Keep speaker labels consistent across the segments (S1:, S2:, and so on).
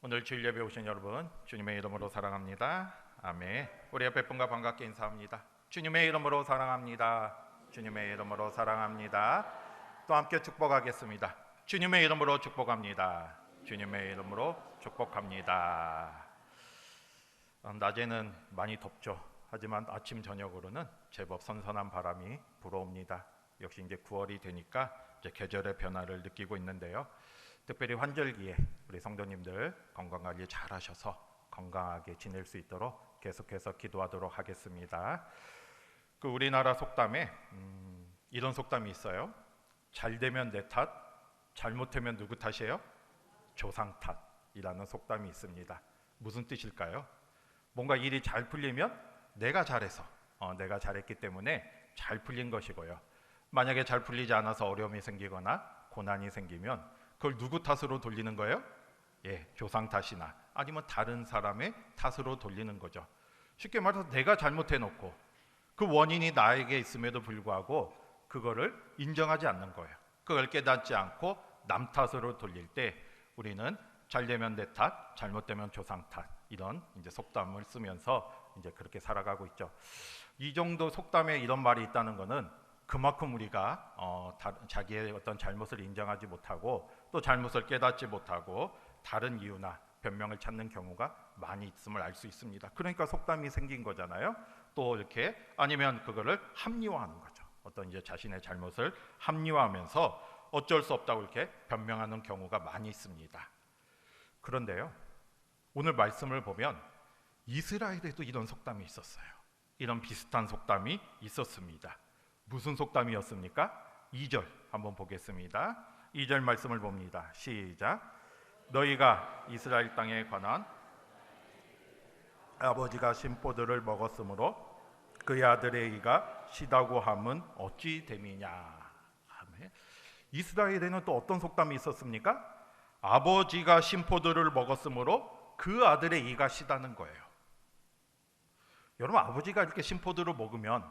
S1: 오늘 주일 예배 오신 여러분 주님의 이름으로 사랑합니다. 아멘. 우리 옆에 분과 반갑게 인사합니다. 주님의 이름으로 사랑합니다. 주님의 이름으로 사랑합니다. 또 함께 축복하겠습니다. 주님의 이름으로 축복합니다. 주님의 이름으로 축복합니다. 낮에는 많이 덥죠. 하지만 아침 저녁으로는 제법 선선한 바람이 불어옵니다. 역시 이제 9월이 되니까 이제 계절의 변화를 느끼고 있는데요. 특별히 환절기에 우리 성도님들 건강관리 잘 하셔서 건강하게 지낼 수 있도록 계속해서 기도하도록 하겠습니다. 그 우리나라 속담에 이런 속담이 있어요. 잘 되면 내 탓, 잘못되면 누구 탓이에요? 조상 탓이라는 속담이 있습니다. 무슨 뜻일까요? 뭔가 일이 잘 풀리면 내가 잘해서 내가 잘했기 때문에 잘 풀린 것이고요. 만약에 잘 풀리지 않아서 어려움이 생기거나 고난이 생기면 그걸 누구 탓으로 돌리는 거예요? 조상 탓이나 아니면 다른 사람의 탓으로 돌리는 거죠. 쉽게 말해서 내가 잘못해놓고 그 원인이 나에게 있음에도 불구하고 그거를 인정하지 않는 거예요. 그걸 깨닫지 않고 남 탓으로 돌릴 때 우리는 잘 되면 내 탓, 잘못되면 조상 탓 이런 이제 속담을 쓰면서 이제 그렇게 살아가고 있죠. 이 정도 속담에 이런 말이 있다는 것은 그만큼 우리가 자기의 어떤 잘못을 인정하지 못하고 또 잘못을 깨닫지 못하고 다른 이유나 변명을 찾는 경우가 많이 있음을 알 수 있습니다. 그러니까 속담이 생긴 거잖아요. 또 이렇게 아니면 그거를 합리화하는 거죠. 어떤 이제 자신의 잘못을 합리화하면서 어쩔 수 없다고 이렇게 변명하는 경우가 많이 있습니다. 그런데요, 오늘 말씀을 보면 이스라엘에도 이런 속담이 있었어요. 이런 비슷한 속담이 있었습니다. 무슨 속담이었습니까? 2절 한번 보겠습니다. 2절 말씀을 봅니다. 시작. 너희가 이스라엘 땅에 관한 아버지가 심포도를 먹었으므로 그의 아들의 이가 시다고 함은 어찌 됨이냐. 아멘. 이스라엘에는 또 어떤 속담이 있었습니까? 아버지가 심포도를 먹었으므로 그 아들의 이가 시다는 거예요. 여러분, 아버지가 이렇게 심포도를 먹으면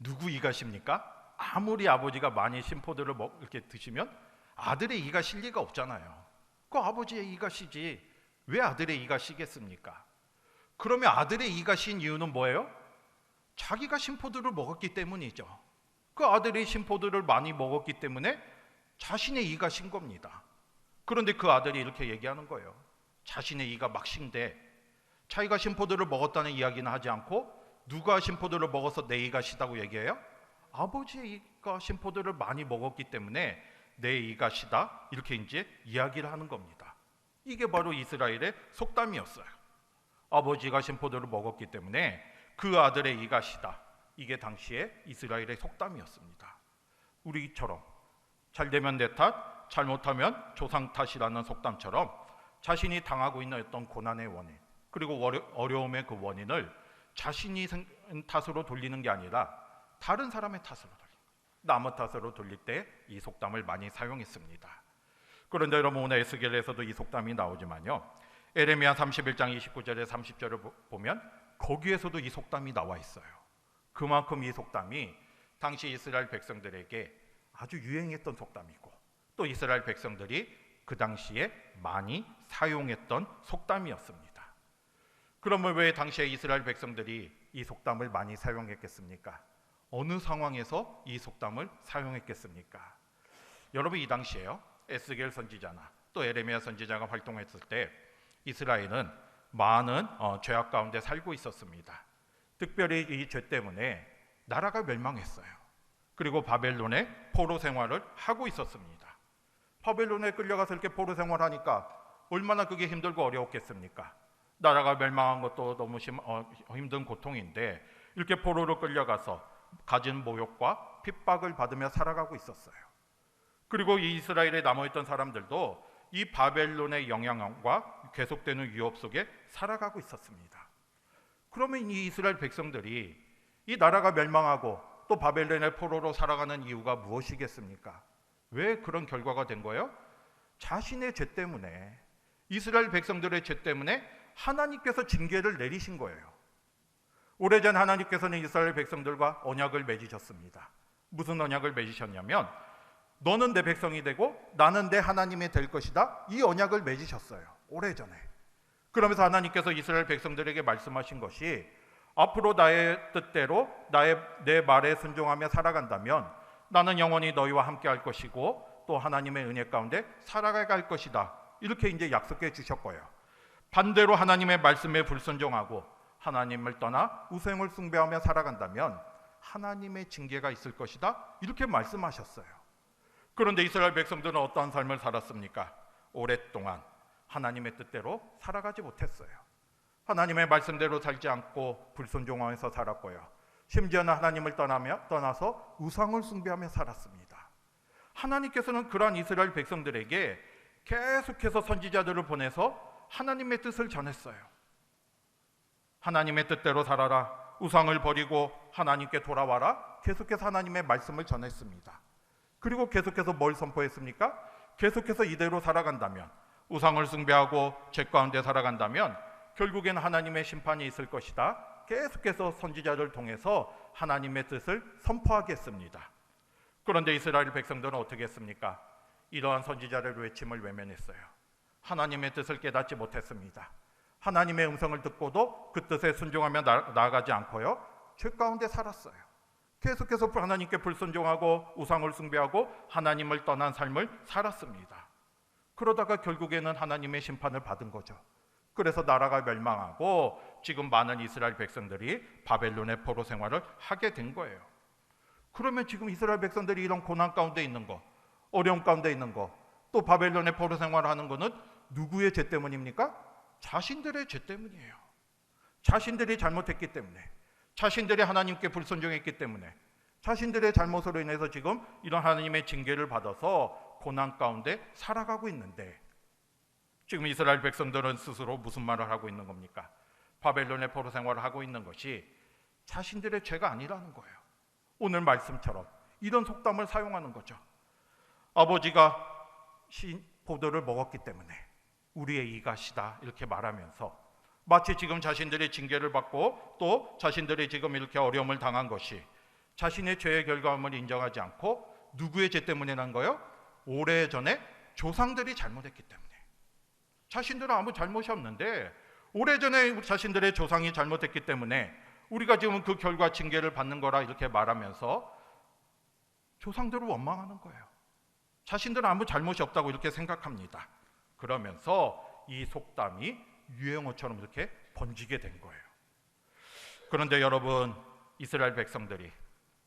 S1: 누구 이가 십니까? 아무리 아버지가 많이 심포도를 이렇게 드시면 아들의 이가 실 리가 없잖아요. 그 아버지의 이가 시지 왜 아들의 이가 시겠습니까? 그러면 아들의 이가 신 이유는 뭐예요? 자기가 심포도를 먹었기 때문이죠. 그 아들이 심포도를 많이 먹었기 때문에 자신의 이가 신 겁니다. 그런데 그 아들이 이렇게 얘기하는 거예요. 자신의 이가 막 신데 자기가 심포도를 먹었다는 이야기는 하지 않고 누가 심포도를 먹어서 내 이가 시다고 얘기해요? 아버지의 이가 심포도를 많이 먹었기 때문에 내 이가 시다 이렇게 이제 이야기를 하는 겁니다. 이게 바로 이스라엘의 속담이었어요. 아버지가 심포도를 먹었기 때문에 그 아들의 이가 시다. 이게 당시에 이스라엘의 속담이었습니다. 우리처럼 잘 되면 내 탓, 잘못하면 조상 탓이라는 속담처럼 자신이 당하고 있는 어떤 고난의 원인 그리고 어려움의 그 원인을 자신이 탓으로 돌리는 게 아니라 다른 사람의 탓으로 돌리는 거예요. 남의 탓으로 돌릴 때 이 속담을 많이 사용했습니다. 그런데 여러분 오늘 에스겔에서도 이 속담이 나오지만요. 에레미야 31장 29절에 30절을 보면 거기에서도 이 속담이 나와 있어요. 그만큼 이 속담이 당시 이스라엘 백성들에게 아주 유행했던 속담이고 또 이스라엘 백성들이 그 당시에 많이 사용했던 속담이었습니다. 그러면 왜 당시에 이스라엘 백성들이 이 속담을 많이 사용했겠습니까? 어느 상황에서 이 속담을 사용했겠습니까? 여러분 이 당시에요. 에스겔 선지자나 또 에레미야 선지자가 활동했을 때 이스라엘은 많은 죄악 가운데 살고 있었습니다. 특별히 이 죄 때문에 나라가 멸망했어요. 그리고 바벨론의 포로 생활을 하고 있었습니다. 바벨론에 끌려가서 이렇게 포로 생활하니까 얼마나 그게 힘들고 어려웠겠습니까? 나라가 멸망한 것도 너무 힘든 고통인데 이렇게 포로로 끌려가서 가진 모욕과 핍박을 받으며 살아가고 있었어요. 그리고 이 이스라엘에 남아있던 사람들도 이 바벨론의 영향과 계속되는 위협 속에 살아가고 있었습니다. 그러면 이 이스라엘 백성들이 이 나라가 멸망하고 또 바벨론의 포로로 살아가는 이유가 무엇이겠습니까? 왜 그런 결과가 된 거예요? 자신의 죄 때문에, 이스라엘 백성들의 죄 때문에 하나님께서 징계를 내리신 거예요. 오래전 하나님께서는 이스라엘 백성들과 언약을 맺으셨습니다. 무슨 언약을 맺으셨냐면 너는 내 백성이 되고 나는 내 하나님이 될 것이다. 이 언약을 맺으셨어요. 오래전에. 그러면서 하나님께서 이스라엘 백성들에게 말씀하신 것이 앞으로 나의 뜻대로 내 말에 순종하며 살아간다면 나는 영원히 너희와 함께 할 것이고 또 하나님의 은혜 가운데 살아갈 것이다. 이렇게 이제 약속해 주셨고요. 반대로 하나님의 말씀에 불순종하고 하나님을 떠나 우상을 숭배하며 살아간다면 하나님의 징계가 있을 것이다. 이렇게 말씀하셨어요. 그런데 이스라엘 백성들은 어떠한 삶을 살았습니까? 오랫동안 하나님의 뜻대로 살아가지 못했어요. 하나님의 말씀대로 살지 않고 불순종하면서 살았고요. 심지어는 하나님을 떠나서 우상을 숭배하며 살았습니다. 하나님께서는 그러한 이스라엘 백성들에게 계속해서 선지자들을 보내서 하나님의 뜻을 전했어요. 하나님의 뜻대로 살아라. 우상을 버리고 하나님께 돌아와라. 계속해서 하나님의 말씀을 전했습니다. 그리고 계속해서 뭘 선포했습니까? 계속해서 이대로 살아간다면, 우상을 숭배하고 죄 가운데 살아간다면 결국에는 하나님의 심판이 있을 것이다. 계속해서 선지자를 통해서 하나님의 뜻을 선포하겠습니다. 그런데 이스라엘 백성들은 어떻게 했습니까? 이러한 선지자를 외침을 외면했어요. 하나님의 뜻을 깨닫지 못했습니다. 하나님의 음성을 듣고도 그 뜻에 순종하며 나아가지 않고요, 죄 가운데 살았어요. 계속해서 하나님께 불순종하고 우상을 숭배하고 하나님을 떠난 삶을 살았습니다. 그러다가 결국에는 하나님의 심판을 받은 거죠. 그래서 나라가 멸망하고 지금 많은 이스라엘 백성들이 바벨론의 포로 생활을 하게 된 거예요. 그러면 지금 이스라엘 백성들이 이런 고난 가운데 있는 거, 어려움 가운데 있는 거, 또 바벨론의 포로 생활을 하는 거는 누구의 죄 때문입니까? 자신들의 죄 때문이에요. 자신들이 잘못했기 때문에, 자신들이 하나님께 불순종했기 때문에, 자신들의 잘못으로 인해서 지금 이런 하나님의 징계를 받아서 고난 가운데 살아가고 있는데, 지금 이스라엘 백성들은 스스로 무슨 말을 하고 있는 겁니까? 바벨론의 포로 생활을 하고 있는 것이 자신들의 죄가 아니라는 거예요. 오늘 말씀처럼 이런 속담을 사용하는 거죠. 아버지가 포도를 먹었기 때문에 우리의 이가 시다, 이렇게 말하면서 마치 지금 자신들의 징계를 받고 또 자신들이 지금 이렇게 어려움을 당한 것이 자신의 죄의 결과물을 인정하지 않고 누구의 죄 때문이라는 거예요? 오래전에 조상들이 잘못했기 때문에. 자신들은 아무 잘못이 없는데 오래전에 자신들의 조상이 잘못했기 때문에 우리가 지금 그 결과 징계를 받는 거라 이렇게 말하면서 조상들을 원망하는 거예요. 자신들은 아무 잘못이 없다고 이렇게 생각합니다. 그러면서 이 속담이 유행어처럼 이렇게 번지게 된 거예요. 그런데 여러분, 이스라엘 백성들이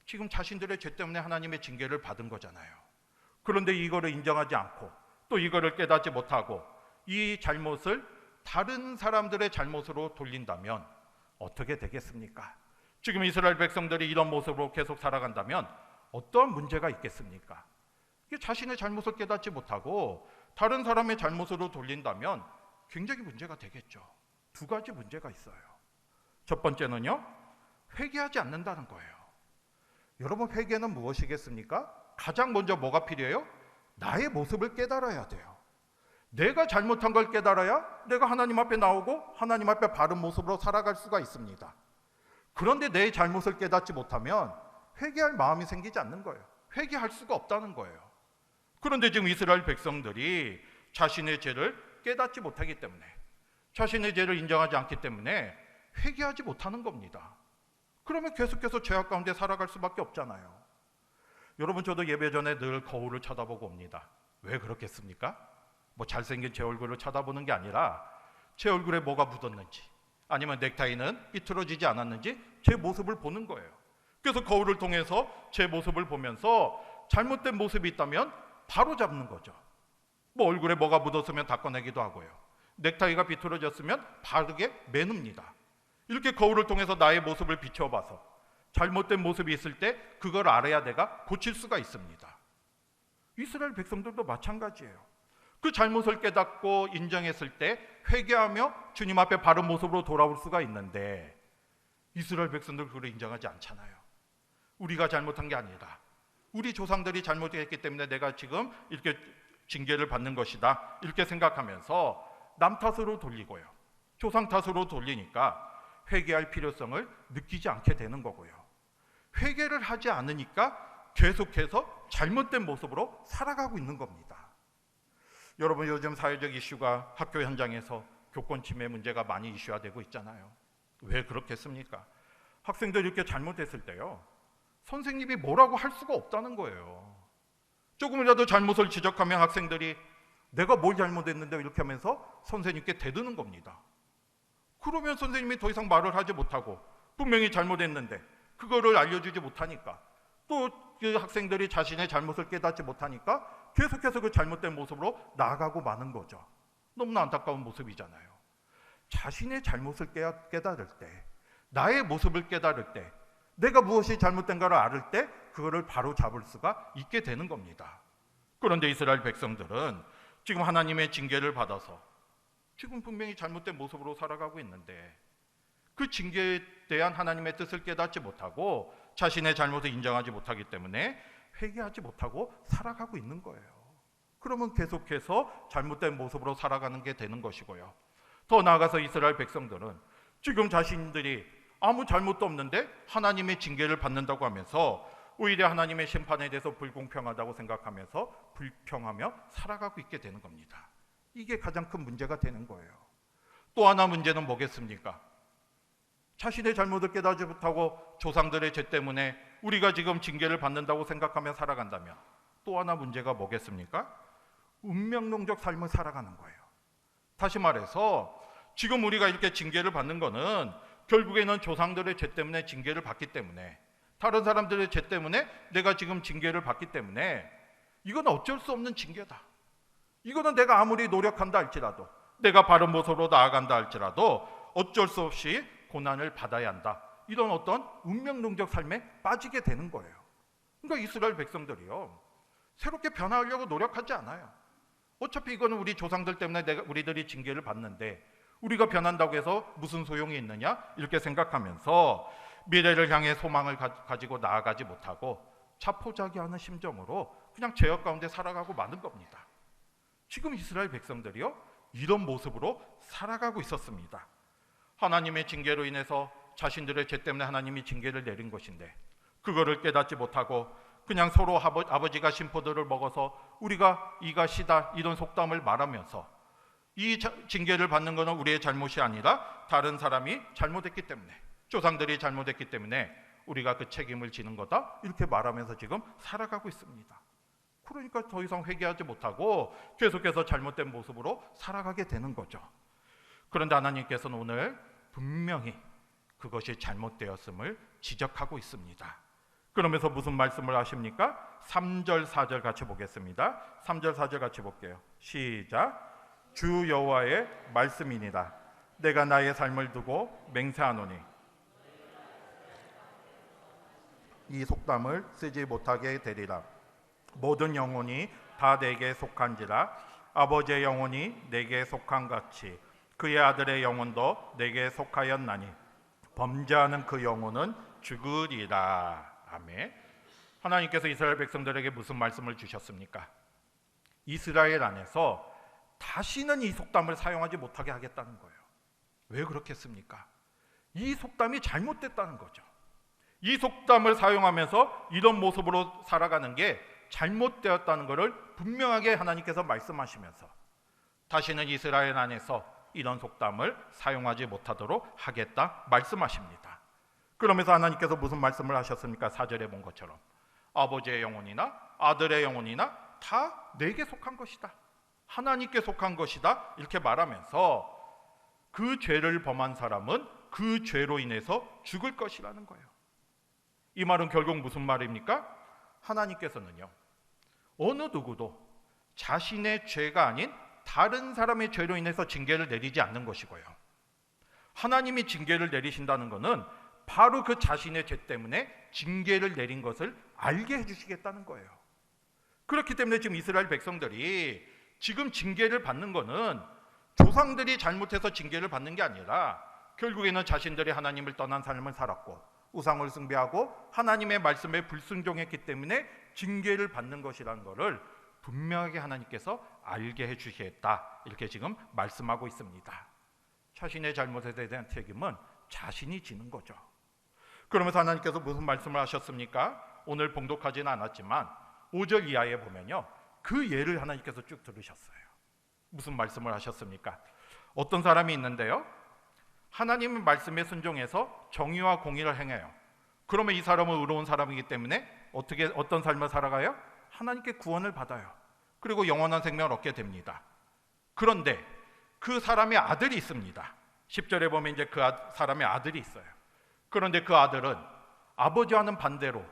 S1: 지금 자신들의 죄 때문에 하나님의 징계를 받은 거잖아요. 그런데 이거를 인정하지 않고 또 이거를 깨닫지 못하고 이 잘못을 다른 사람들의 잘못으로 돌린다면 어떻게 되겠습니까? 지금 이스라엘 백성들이 이런 모습으로 계속 살아간다면 어떠한 문제가 있겠습니까? 자신의 잘못을 깨닫지 못하고 다른 사람의 잘못으로 돌린다면 굉장히 문제가 되겠죠. 두 가지 문제가 있어요. 첫 번째는요, 회개하지 않는다는 거예요. 여러분, 회개는 무엇이겠습니까? 가장 먼저 뭐가 필요해요? 나의 모습을 깨달아야 돼요. 내가 잘못한 걸 깨달아야 내가 하나님 앞에 나오고 하나님 앞에 바른 모습으로 살아갈 수가 있습니다. 그런데 내 잘못을 깨닫지 못하면 회개할 마음이 생기지 않는 거예요. 회개할 수가 없다는 거예요. 그런데 지금 이스라엘 백성들이 자신의 죄를 깨닫지 못하기 때문에, 자신의 죄를 인정하지 않기 때문에 회개하지 못하는 겁니다. 그러면 계속해서 죄악 가운데 살아갈 수밖에 없잖아요. 여러분, 저도 예배 전에 늘 거울을 쳐다보고 옵니다. 왜 그렇겠습니까? 뭐 잘생긴 제 얼굴을 쳐다보는 게 아니라 제 얼굴에 뭐가 묻었는지, 아니면 넥타이는 삐뚤어지지 않았는지 제 모습을 보는 거예요. 그래서 거울을 통해서 제 모습을 보면서 잘못된 모습이 있다면 바로 잡는 거죠. 뭐 얼굴에 뭐가 묻었으면 닦아내기도 하고요. 넥타이가 비틀어졌으면 바르게 매눕니다. 이렇게 거울을 통해서 나의 모습을 비춰봐서 잘못된 모습이 있을 때 그걸 알아야 내가 고칠 수가 있습니다. 이스라엘 백성들도 마찬가지예요. 그 잘못을 깨닫고 인정했을 때 회개하며 주님 앞에 바른 모습으로 돌아올 수가 있는데 이스라엘 백성들 그걸 인정하지 않잖아요. 우리가 잘못한 게 아니라 우리 조상들이 잘못했기 때문에 내가 지금 이렇게 징계를 받는 것이다, 이렇게 생각하면서 남 탓으로 돌리고요, 조상 탓으로 돌리니까 회개할 필요성을 느끼지 않게 되는 거고요. 회개를 하지 않으니까 계속해서 잘못된 모습으로 살아가고 있는 겁니다. 여러분, 요즘 사회적 이슈가 학교 현장에서 교권 침해 문제가 많이 이슈화되고 있잖아요. 왜 그렇겠습니까? 학생들이 이렇게 잘못했을 때요, 선생님이 뭐라고 할 수가 없다는 거예요. 조금이라도 잘못을 지적하면 학생들이 내가 뭘 잘못했는데 이렇게 하면서 선생님께 대드는 겁니다. 그러면 선생님이 더 이상 말을 하지 못하고 분명히 잘못했는데 그거를 알려주지 못하니까 또 그 학생들이 자신의 잘못을 깨닫지 못하니까 계속해서 그 잘못된 모습으로 나아가고 마는 거죠. 너무나 안타까운 모습이잖아요. 자신의 잘못을 깨달을 때, 나의 모습을 깨달을 때, 내가 무엇이 잘못된가를 알을 때 그거를 바로 잡을 수가 있게 되는 겁니다. 그런데 이스라엘 백성들은 지금 하나님의 징계를 받아서 지금 분명히 잘못된 모습으로 살아가고 있는데 그 징계에 대한 하나님의 뜻을 깨닫지 못하고 자신의 잘못을 인정하지 못하기 때문에 회개하지 못하고 살아가고 있는 거예요. 그러면 계속해서 잘못된 모습으로 살아가는 게 되는 것이고요. 더 나아가서 이스라엘 백성들은 지금 자신들이 아무 잘못도 없는데 하나님의 징계를 받는다고 하면서 오히려 하나님의 심판에 대해서 불공평하다고 생각하면서 불평하며 살아가고 있게 되는 겁니다. 이게 가장 큰 문제가 되는 거예요. 또 하나 문제는 뭐겠습니까? 자신의 잘못을 깨닫지 못하고 조상들의 죄 때문에 우리가 지금 징계를 받는다고 생각하며 살아간다면 또 하나 문제가 뭐겠습니까? 운명론적 삶을 살아가는 거예요. 다시 말해서 지금 우리가 이렇게 징계를 받는 거는 결국에는 조상들의 죄 때문에 징계를 받기 때문에, 다른 사람들의 죄 때문에 내가 지금 징계를 받기 때문에 이건 어쩔 수 없는 징계다. 이거는 내가 아무리 노력한다 할지라도, 내가 바른 모습으로 나아간다 할지라도 어쩔 수 없이 고난을 받아야 한다. 이런 어떤 운명론적 삶에 빠지게 되는 거예요. 그러니까 이스라엘 백성들이요, 새롭게 변화하려고 노력하지 않아요. 어차피 이거는 우리 조상들 때문에 우리들이 징계를 받는데 우리가 변한다고 해서 무슨 소용이 있느냐, 이렇게 생각하면서 미래를 향해 소망을 가지고 나아가지 못하고 자포자기하는 심정으로 그냥 죄악 가운데 살아가고 마는 겁니다. 지금 이스라엘 백성들이요, 이런 모습으로 살아가고 있었습니다. 하나님의 징계로 인해서 자신들의 죄 때문에 하나님이 징계를 내린 것인데 그거를 깨닫지 못하고 그냥 서로 아버지가 심포도를 먹어서 우리가 이가 시다, 이런 속담을 말하면서 이 징계를 받는 것은 우리의 잘못이 아니라 다른 사람이 잘못했기 때문에, 조상들이 잘못했기 때문에 우리가 그 책임을 지는 거다, 이렇게 말하면서 지금 살아가고 있습니다. 그러니까 더 이상 회개하지 못하고 계속해서 잘못된 모습으로 살아가게 되는 거죠. 그런데 하나님께서는 오늘 분명히 그것이 잘못되었음을 지적하고 있습니다. 그러면서 무슨 말씀을 하십니까? 3절 4절 같이 보겠습니다. 3절 4절 같이 볼게요. 시작. 주 여호와의 말씀이니라. 내가 나의 삶을 두고 맹세하노니 이 속담을 쓰지 못하게 되리라. 모든 영혼이 다 내게 속한지라. 아버지의 영혼이 내게 속한 같이 그의 아들의 영혼도 내게 속하였나니 범죄하는 그 영혼은 죽으리라. 아멘. 하나님께서 이스라엘 백성들에게 무슨 말씀을 주셨습니까? 이스라엘 안에서 다시는 이 속담을 사용하지 못하게 하겠다는 거예요. 왜 그렇겠습니까? 이 속담이 잘못됐다는 거죠. 이 속담을 사용하면서 이런 모습으로 살아가는 게 잘못되었다는 것을 분명하게 하나님께서 말씀하시면서 다시는 이스라엘 안에서 이런 속담을 사용하지 못하도록 하겠다 말씀하십니다. 그러면서 하나님께서 무슨 말씀을 하셨습니까? 4절에 본 것처럼 아버지의 영혼이나 아들의 영혼이나 다 내게 속한 것이다, 하나님께 속한 것이다, 이렇게 말하면서 그 죄를 범한 사람은 그 죄로 인해서 죽을 것이라는 거예요. 이 말은 결국 무슨 말입니까? 하나님께서는요, 어느 누구도 자신의 죄가 아닌 다른 사람의 죄로 인해서 징계를 내리지 않는 것이고요, 하나님이 징계를 내리신다는 것은 바로 그 자신의 죄 때문에 징계를 내린 것을 알게 해주시겠다는 거예요. 그렇기 때문에 지금 이스라엘 백성들이 지금 징계를 받는 것은 조상들이 잘못해서 징계를 받는 게 아니라 결국에는 자신들이 하나님을 떠난 삶을 살았고 우상을 숭배하고 하나님의 말씀에 불순종했기 때문에 징계를 받는 것이라는 것을 분명하게 하나님께서 알게 해주시겠다, 이렇게 지금 말씀하고 있습니다. 자신의 잘못에 대한 책임은 자신이 지는 거죠. 그러면서 하나님께서 무슨 말씀을 하셨습니까? 오늘 봉독하지는 않았지만 5절 이하에 보면요, 그 예를 하나님께서 쭉 들으셨어요. 무슨 말씀을 하셨습니까? 어떤 사람이 있는데요, 하나님의 말씀에 순종해서 정의와 공의를 행해요. 그러면 이 사람은 의로운 사람이기 때문에 어떤 삶을 살아가요? 하나님께 구원을 받아요. 그리고 영원한 생명을 얻게 됩니다. 그런데 그 사람의 아들이 있습니다. 10절에 보면 이제 그 사람의 아들이 있어요. 그런데 그 아들은 아버지와는 반대로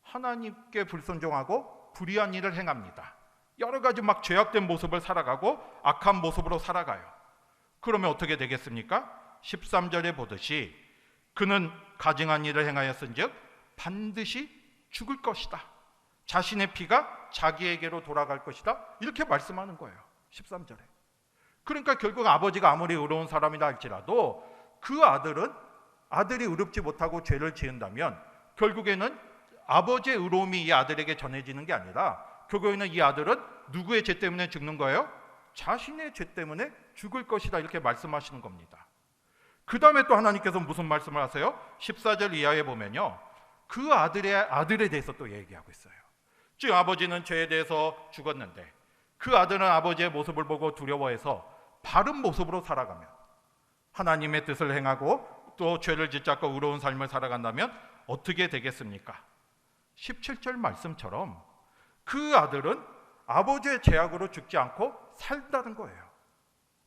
S1: 하나님께 불순종하고 불의한 일을 행합니다. 여러 가지 막 죄악된 모습을 살아가고 악한 모습으로 살아가요. 그러면 어떻게 되겠습니까? 13절에 보듯이 그는 가증한 일을 행하였은즉 반드시 죽을 것이다. 자신의 피가 자기에게로 돌아갈 것이다. 이렇게 말씀하는 거예요. 13절에. 그러니까 결국 아버지가 아무리 의로운 사람이라 할지라도 그 아들이 의롭지 못하고 죄를 지은다면 결국에는 아버지의 의로움이 이 아들에게 전해지는 게 아니라 결국에는 이 아들은 누구의 죄 때문에 죽는 거예요? 자신의 죄 때문에 죽을 것이다. 이렇게 말씀하시는 겁니다. 그 다음에 또 하나님께서 무슨 말씀을 하세요? 14절 이하에 보면요, 그 아들에 대해서 또 얘기하고 있어요. 즉 아버지는 죄에 대해서 죽었는데 그 아들은 아버지의 모습을 보고 두려워해서 바른 모습으로 살아가면, 하나님의 뜻을 행하고 또 죄를 짓잡고 의로운 삶을 살아간다면 어떻게 되겠습니까? 17절 말씀처럼 그 아들은 아버지의 죄악으로 죽지 않고 살다는 거예요.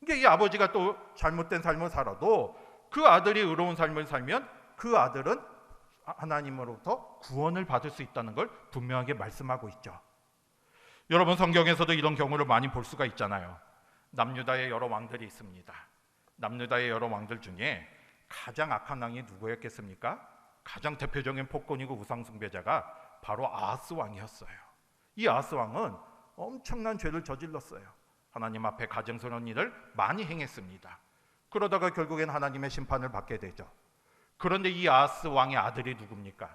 S1: 이게 이 아버지가 또 잘못된 삶을 살아도 그 아들이 의로운 삶을 살면 그 아들은 하나님으로부터 구원을 받을 수 있다는 걸 분명하게 말씀하고 있죠. 여러분, 성경에서도 이런 경우를 많이 볼 수가 있잖아요. 남유다의 여러 왕들이 있습니다. 남유다의 여러 왕들 중에 가장 악한 왕이 누구였겠습니까? 가장 대표적인 폭군이고 우상숭배자가 바로 아하스 왕이었어요. 이 아하스 왕은 엄청난 죄를 저질렀어요. 하나님 앞에 가증스러운 일을 많이 행했습니다. 그러다가 결국엔 하나님의 심판을 받게 되죠. 그런데 이 아하스 왕의 아들이 누굽니까?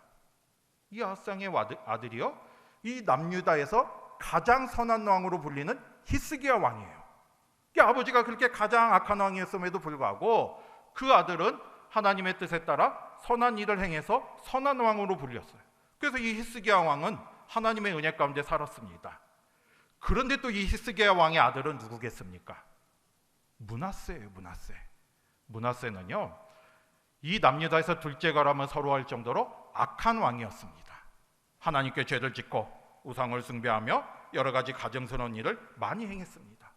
S1: 이 아하스 왕의 아들이요, 이 남유다에서 가장 선한 왕으로 불리는 히스기야 왕이에요. 아버지가 그렇게 가장 악한 왕이었음에도 불구하고 그 아들은 하나님의 뜻에 따라 선한 일을 행해서 선한 왕으로 불렸어요. 그래서 이 히스기야 왕은 하나님의 은혜 가운데 살았습니다. 그런데 또 이 히스기야 왕의 아들은 누구겠습니까? 므낫세예요. 므낫세는요, 이 남유다에서 둘째가라면 서로 할 정도로 악한 왕이었습니다. 하나님께 죄를 짓고 우상을 숭배하며 여러 가지 가증스러운 일을 많이 행했습니다.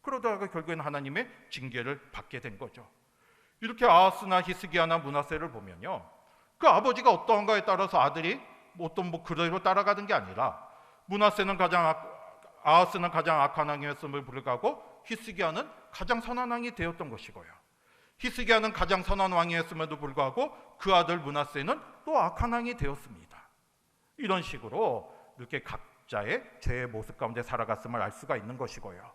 S1: 그러다가 결국엔 하나님의 징계를 받게 된 거죠. 이렇게 아하스나 히스기야나 므낫세를 보면요, 그 아버지가 어떠한가에 따라서 아들이 그대로 따라가는 게 아니라 아하스는 가장 악한 왕이었음을 불구하고 히스기야는 가장 선한 왕이 되었던 것이고요, 히스기야는 가장 선한 왕이었음에도 불구하고 그 아들 므낫세는 또 악한 왕이 되었습니다. 이런 식으로 이렇게 각자의 죄의 모습 가운데 살아갔음을 알 수가 있는 것이고요.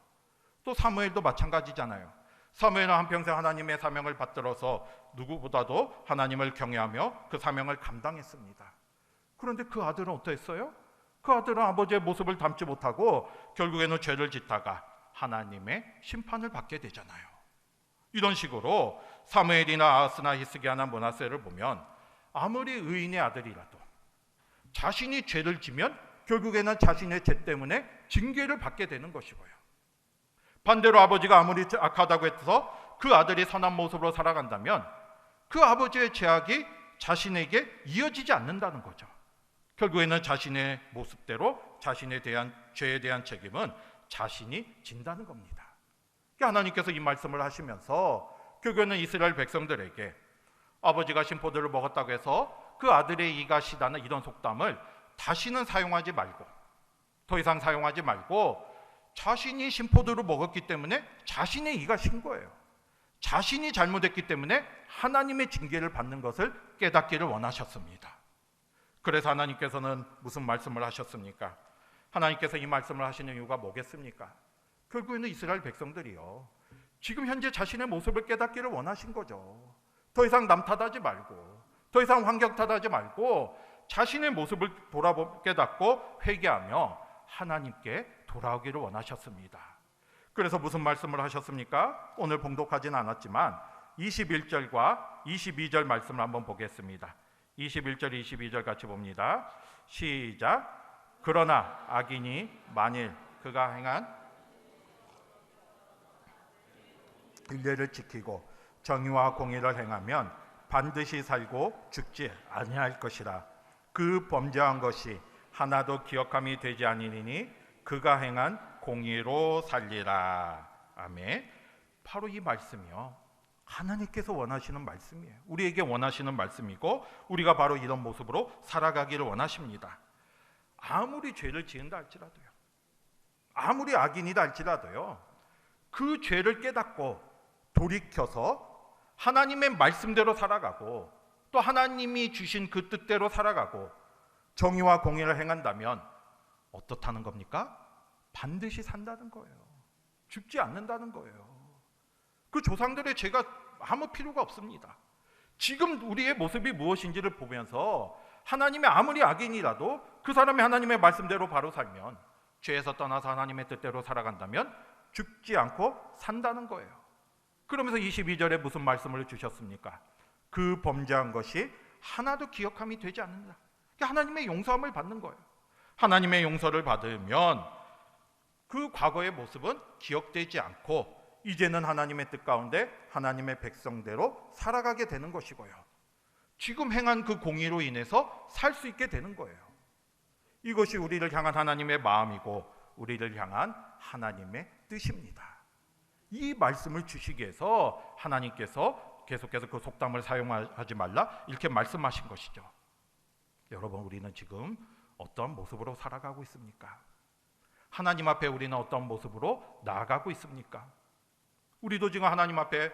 S1: 또 사무엘도 마찬가지잖아요. 사무엘은 한평생 하나님의 사명을 받들어서 누구보다도 하나님을 경외하며 그 사명을 감당했습니다. 그런데 그 아들은 어떠했어요? 그 아들은 아버지의 모습을 닮지 못하고 결국에는 죄를 짓다가 하나님의 심판을 받게 되잖아요. 이런 식으로 사무엘이나 아하스나 히스기야나 므낫세를 보면 아무리 의인의 아들이라도 자신이 죄를 지면 결국에는 자신의 죄 때문에 징계를 받게 되는 것이고요, 반대로 아버지가 아무리 악하다고 해서 그 아들이 선한 모습으로 살아간다면 그 아버지의 죄악이 자신에게 이어지지 않는다는 거죠. 결국에는 자신의 모습대로 자신에 대한 죄에 대한 책임은 자신이 진다는 겁니다. 하나님께서 이 말씀을 하시면서 결국에는 이스라엘 백성들에게 아버지가 신포도를 먹었다고 해서 그 아들의 이가 시다는 이런 속담을 다시는 사용하지 말고, 더 이상 사용하지 말고, 자신이 신포도를 먹었기 때문에 자신의 이가 신 거예요. 자신이 잘못했기 때문에 하나님의 징계를 받는 것을 깨닫기를 원하셨습니다. 그래서 하나님께서는 무슨 말씀을 하셨습니까? 하나님께서 이 말씀을 하시는 이유가 뭐겠습니까? 결국에는 이스라엘 백성들이요, 지금 현재 자신의 모습을 깨닫기를 원하신 거죠. 더 이상 남 탓하지 말고, 더 이상 환경 탓하지 말고 자신의 모습을 깨닫고 회개하며 하나님께 돌아오기를 원하셨습니다. 그래서 무슨 말씀을 하셨습니까? 오늘 봉독하지는 않았지만 21절과 22절 말씀을 한번 보겠습니다. 21절 22절 같이 봅니다. 시작. 그러나 악인이 만일 그가 행한 율례를 지키고 정의와 공의를 행하면 반드시 살고 죽지 아니할 것이라. 그 범죄한 것이 하나도 기억함이 되지 아니니 그가 행한 공의로 살리라. 아멘. 바로 이 말씀이요, 하나님께서 원하시는 말씀이에요. 우리에게 원하시는 말씀이고 우리가 바로 이런 모습으로 살아가기를 원하십니다. 아무리 죄를 지은다 할지라도요, 아무리 악인이다 할지라도요, 그 죄를 깨닫고 돌이켜서 하나님의 말씀대로 살아가고 또 하나님이 주신 그 뜻대로 살아가고 정의와 공의를 행한다면 어떻다는 겁니까? 반드시 산다는 거예요. 죽지 않는다는 거예요. 그 조상들의 죄가 아무 필요가 없습니다. 지금 우리의 모습이 무엇인지를 보면서 하나님의 아무리 악인이라도 그 사람이 하나님의 말씀대로 바로 살면, 죄에서 떠나서 하나님의 뜻대로 살아간다면 죽지 않고 산다는 거예요. 그러면서 22절에 무슨 말씀을 주셨습니까? 그 범죄한 것이 하나도 기억함이 되지 않는다. 하나님의 용서함을 받는 거예요. 하나님의 용서를 받으면 그 과거의 모습은 기억되지 않고 이제는 하나님의 뜻 가운데 하나님의 백성대로 살아가게 되는 것이고요, 지금 행한 그 공의로 인해서 살 수 있게 되는 거예요. 이것이 우리를 향한 하나님의 마음이고 우리를 향한 하나님의 뜻입니다. 이 말씀을 주시기 위해서 하나님께서 계속해서 그 속담을 사용하지 말라 이렇게 말씀하신 것이죠. 여러분, 우리는 지금 어떤 모습으로 살아가고 있습니까? 하나님 앞에 우리는 어떤 모습으로 나아가고 있습니까? 우리도 지금 하나님 앞에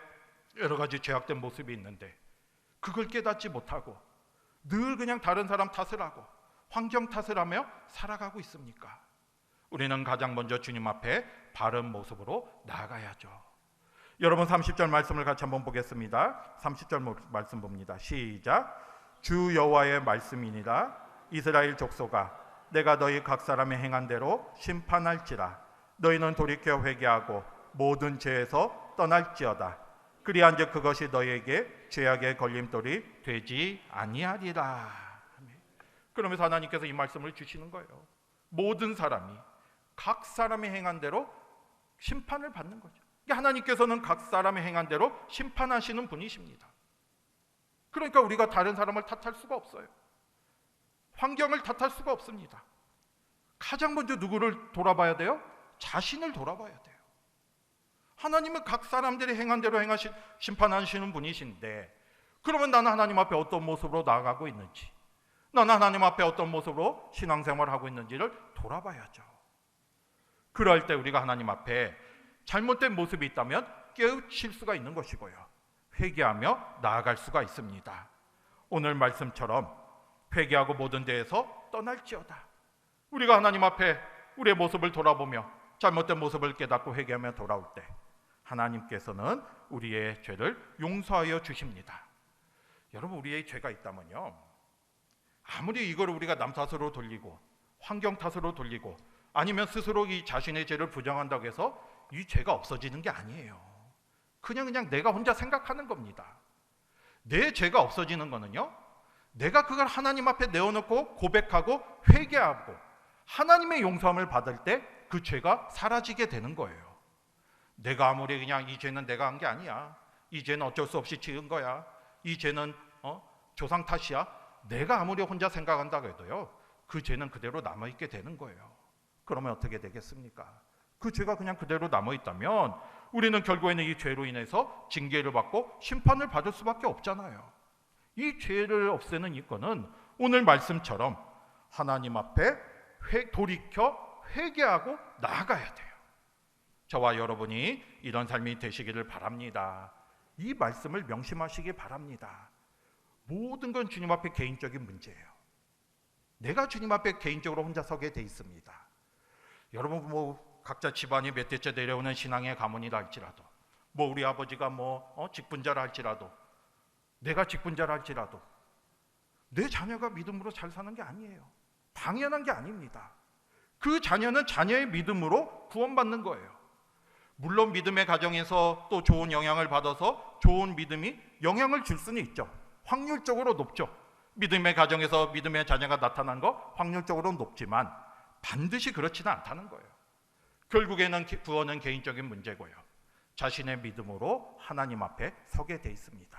S1: 여러 가지 죄악된 모습이 있는데 그걸 깨닫지 못하고 늘 그냥 다른 사람 탓을 하고 환경 탓을 하며 살아가고 있습니까? 우리는 가장 먼저 주님 앞에 바른 모습으로 나아가야죠. 여러분, 30절 말씀을 같이 한번 보겠습니다. 30절 말씀 봅니다. 시작. 주 여호와의 말씀이니라. 이스라엘 족속아, 내가 너희 각 사람의 행한 대로 심판할지라. 너희는 돌이켜 회개하고 모든 죄에서 떠날지어다. 그리한즉 그것이 너희에게 죄악의 걸림돌이 되지 아니하리라. 그러면서 하나님께서 이 말씀을 주시는 거예요. 모든 사람이 각 사람의 행한 대로 심판을 받는 거죠. 하나님께서는 각 사람의 행한 대로 심판하시는 분이십니다. 그러니까 우리가 다른 사람을 탓할 수가 없어요. 환경을 탓할 수가 없습니다. 가장 먼저 누구를 돌아봐야 돼요? 자신을 돌아봐야 돼요. 하나님은 각 사람들이 행한 대로 심판하시는 분이신데, 그러면 나는 하나님 앞에 어떤 모습으로 나아가고 있는지, 나는 하나님 앞에 어떤 모습으로 신앙생활을 하고 있는지를 돌아봐야죠. 그럴 때 우리가 하나님 앞에 잘못된 모습이 있다면 깨우칠 수가 있는 것이고요, 회개하며 나아갈 수가 있습니다. 오늘 말씀처럼 회개하고 모든 데에서 떠날지어다. 우리가 하나님 앞에 우리의 모습을 돌아보며 잘못된 모습을 깨닫고 회개하며 돌아올 때 하나님께서는 우리의 죄를 용서하여 주십니다. 여러분, 우리의 죄가 있다면요, 아무리 이걸 우리가 남 탓으로 돌리고 환경 탓으로 돌리고 아니면 스스로 이 자신의 죄를 부정한다고 해서 이 죄가 없어지는 게 아니에요. 그냥 내가 혼자 생각하는 겁니다. 내 죄가 없어지는 거는요, 내가 그걸 하나님 앞에 내어놓고 고백하고 회개하고 하나님의 용서함을 받을 때 그 죄가 사라지게 되는 거예요. 내가 아무리 그냥 이 죄는 내가 한 게 아니야, 이 죄는 어쩔 수 없이 지은 거야, 이 죄는 조상 탓이야, 내가 아무리 혼자 생각한다고 해도요, 그 죄는 그대로 남아있게 되는 거예요. 그러면 어떻게 되겠습니까? 그 죄가 그냥 그대로 남아있다면 우리는 결국에는 이 죄로 인해서 징계를 받고 심판을 받을 수밖에 없잖아요. 이 죄를 없애는 이거는 오늘 말씀처럼 하나님 앞에 돌이켜 회개하고 나아가야 돼요. 저와 여러분이 이런 삶이 되시기를 바랍니다. 이 말씀을 명심하시기 바랍니다. 모든 건 주님 앞에 개인적인 문제예요. 내가 주님 앞에 개인적으로 혼자 서게 돼 있습니다. 여러분, 각자 집안이 몇 대째 내려오는 신앙의 가문이라 할지라도, 우리 아버지가 직분자라 할지라도, 내가 직분자라 할지라도 내 자녀가 믿음으로 잘 사는 게 아니에요. 당연한 게 아닙니다. 그 자녀는 자녀의 믿음으로 구원받는 거예요. 물론 믿음의 가정에서 또 좋은 영향을 받아서 좋은 믿음이 영향을 줄 수는 있죠. 확률적으로 높죠. 믿음의 가정에서 믿음의 자녀가 나타난 거 확률적으로 높지만 반드시 그렇지는 않다는 거예요. 결국에는 구원은 개인적인 문제고요. 자신의 믿음으로 하나님 앞에 서게 돼 있습니다.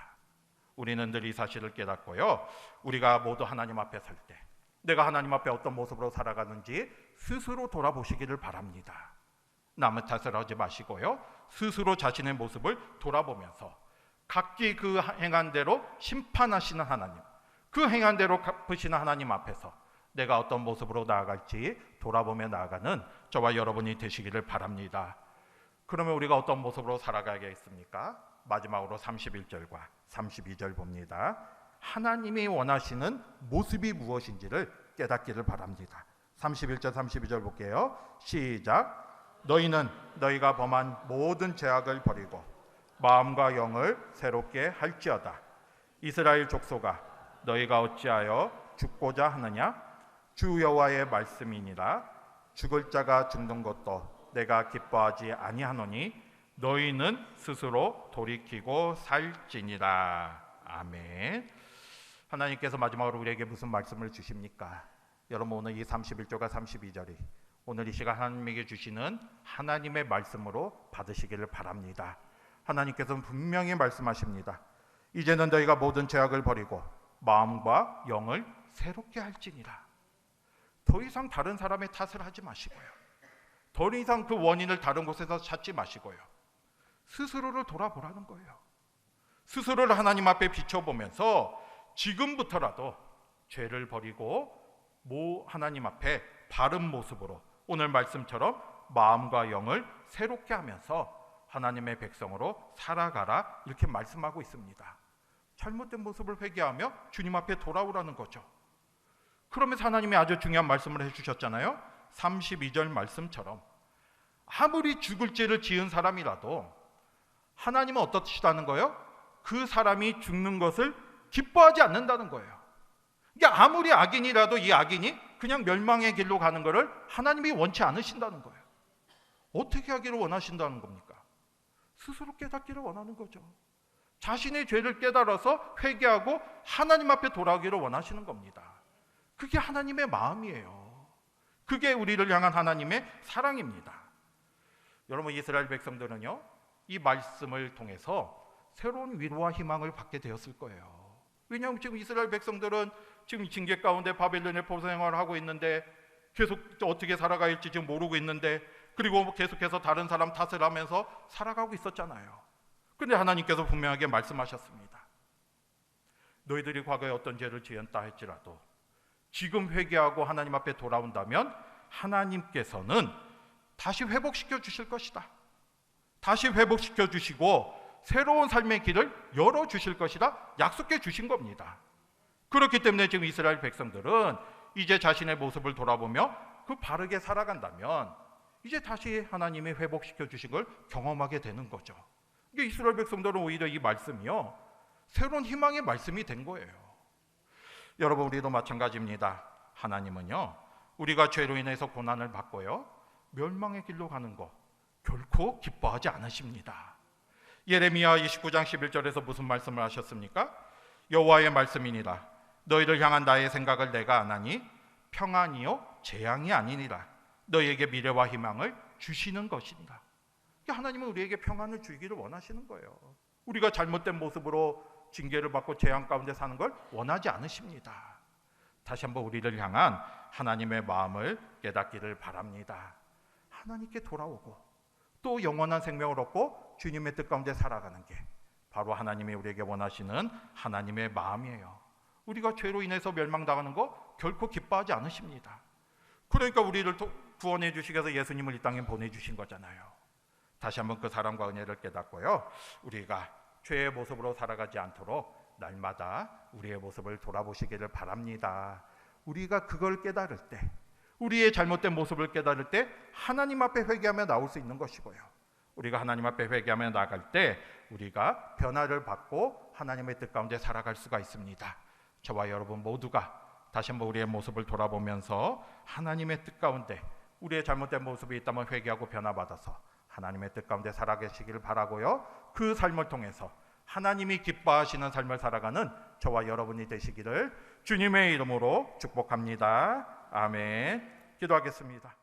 S1: 우리는 늘 이 사실을 깨닫고요. 우리가 모두 하나님 앞에 설 때 내가 하나님 앞에 어떤 모습으로 살아가는지 스스로 돌아보시기를 바랍니다. 남의 탓을 하지 마시고요. 스스로 자신의 모습을 돌아보면서 각기 그 행한 대로 심판하시는 하나님, 그 행한 대로 갚으시는 하나님 앞에서 내가 어떤 모습으로 나아갈지 돌아보며 나아가는 저와 여러분이 되시기를 바랍니다. 그러면 우리가 어떤 모습으로 살아가야겠습니까? 마지막으로 31절과 32절 봅니다. 하나님이 원하시는 모습이 무엇인지를 깨닫기를 바랍니다. 31절 32절 볼게요. 시작. 너희는 너희가 범한 모든 죄악을 버리고 마음과 영을 새롭게 할지어다. 이스라엘 족속아, 너희가 어찌하여 죽고자 하느냐? 주 여호와의 말씀이니라. 죽을 자가 죽는 것도 내가 기뻐하지 아니하노니 너희는 스스로 돌이키고 살지니라. 아멘. 하나님께서 마지막으로 우리에게 무슨 말씀을 주십니까? 여러분, 오늘 이 31절과 32절이 오늘 이 시간 하나님에게 주시는 하나님의 말씀으로 받으시기를 바랍니다. 하나님께서는 분명히 말씀하십니다. 이제는 너희가 모든 죄악을 버리고 마음과 영을 새롭게 할지니라. 더 이상 다른 사람의 탓을 하지 마시고요. 더 이상 그 원인을 다른 곳에서 찾지 마시고요. 스스로를 돌아보라는 거예요. 스스로를 하나님 앞에 비춰보면서 지금부터라도 죄를 버리고 하나님 앞에 바른 모습으로 오늘 말씀처럼 마음과 영을 새롭게 하면서 하나님의 백성으로 살아가라, 이렇게 말씀하고 있습니다. 잘못된 모습을 회개하며 주님 앞에 돌아오라는 거죠. 그러면서 하나님이 아주 중요한 말씀을 해주셨잖아요. 32절 말씀처럼 아무리 죽을 죄를 지은 사람이라도 하나님은 어떻시다는 거예요? 그 사람이 죽는 것을 기뻐하지 않는다는 거예요. 그러니까 아무리 악인이라도 이 악인이 그냥 멸망의 길로 가는 것을 하나님이 원치 않으신다는 거예요. 어떻게 하기를 원하신다는 겁니까? 스스로 깨닫기를 원하는 거죠. 자신의 죄를 깨달아서 회개하고 하나님 앞에 돌아오기를 원하시는 겁니다. 그게 하나님의 마음이에요. 그게 우리를 향한 하나님의 사랑입니다. 여러분, 이스라엘 백성들은요, 이 말씀을 통해서 새로운 위로와 희망을 받게 되었을 거예요. 왜냐하면 지금 이스라엘 백성들은 지금 징계 가운데 바벨론의 포로 생활을 하고 있는데 계속 어떻게 살아가야 할지 지금 모르고 있는데, 그리고 계속해서 다른 사람 탓을 하면서 살아가고 있었잖아요. 그런데 하나님께서 분명하게 말씀하셨습니다. 너희들이 과거에 어떤 죄를 지었다 할지라도 지금 회개하고 하나님 앞에 돌아온다면 하나님께서는 다시 회복시켜 주실 것이다. 다시 회복시켜 주시고 새로운 삶의 길을 열어주실 것이다 약속해 주신 겁니다. 그렇기 때문에 지금 이스라엘 백성들은 이제 자신의 모습을 돌아보며 그 바르게 살아간다면 이제 다시 하나님이 회복시켜 주신 걸 경험하게 되는 거죠. 이게 이스라엘 백성들은 오히려 이 말씀이요, 새로운 희망의 말씀이 된 거예요. 여러분, 우리도 마찬가지입니다. 하나님은요, 우리가 죄로 인해서 고난을 받고요, 멸망의 길로 가는 거 결코 기뻐하지 않으십니다. 예레미야 29장 11절에서 무슨 말씀을 하셨습니까? 여호와의 말씀이니라. 너희를 향한 나의 생각을 내가 아나니 평안이요 재앙이 아니니라. 너희에게 미래와 희망을 주시는 것이니라. 하나님은 우리에게 평안을 주기를 원하시는 거예요. 우리가 잘못된 모습으로 징계를 받고 재앙 가운데 사는 걸 원하지 않으십니다. 다시 한번 우리를 향한 하나님의 마음을 깨닫기를 바랍니다. 하나님께 돌아오고 또 영원한 생명을 얻고 주님의 뜻 가운데 살아가는 게 바로 하나님이 우리에게 원하시는 하나님의 마음이에요. 우리가 죄로 인해서 멸망당하는 거 결코 기뻐하지 않으십니다. 그러니까 우리를 구원해 주시기 위해서 예수님을 이 땅에 보내주신 거잖아요. 다시 한번 그 사랑과 은혜를 깨닫고요, 우리가 죄의 모습으로 살아가지 않도록 날마다 우리의 모습을 돌아보시기를 바랍니다. 우리가 그걸 깨달을 때, 우리의 잘못된 모습을 깨달을 때 하나님 앞에 회개하며 나올 수 있는 것이고요, 우리가 하나님 앞에 회개하며 나갈 때 우리가 변화를 받고 하나님의 뜻 가운데 살아갈 수가 있습니다. 저와 여러분 모두가 다시 한번 우리의 모습을 돌아보면서 하나님의 뜻 가운데 우리의 잘못된 모습이 있다면 회개하고 변화받아서 하나님의 뜻 가운데 살아계시기를 바라고요, 그 삶을 통해서 하나님이 기뻐하시는 삶을 살아가는 저와 여러분이 되시기를 주님의 이름으로 축복합니다. 아멘. 기도하겠습니다.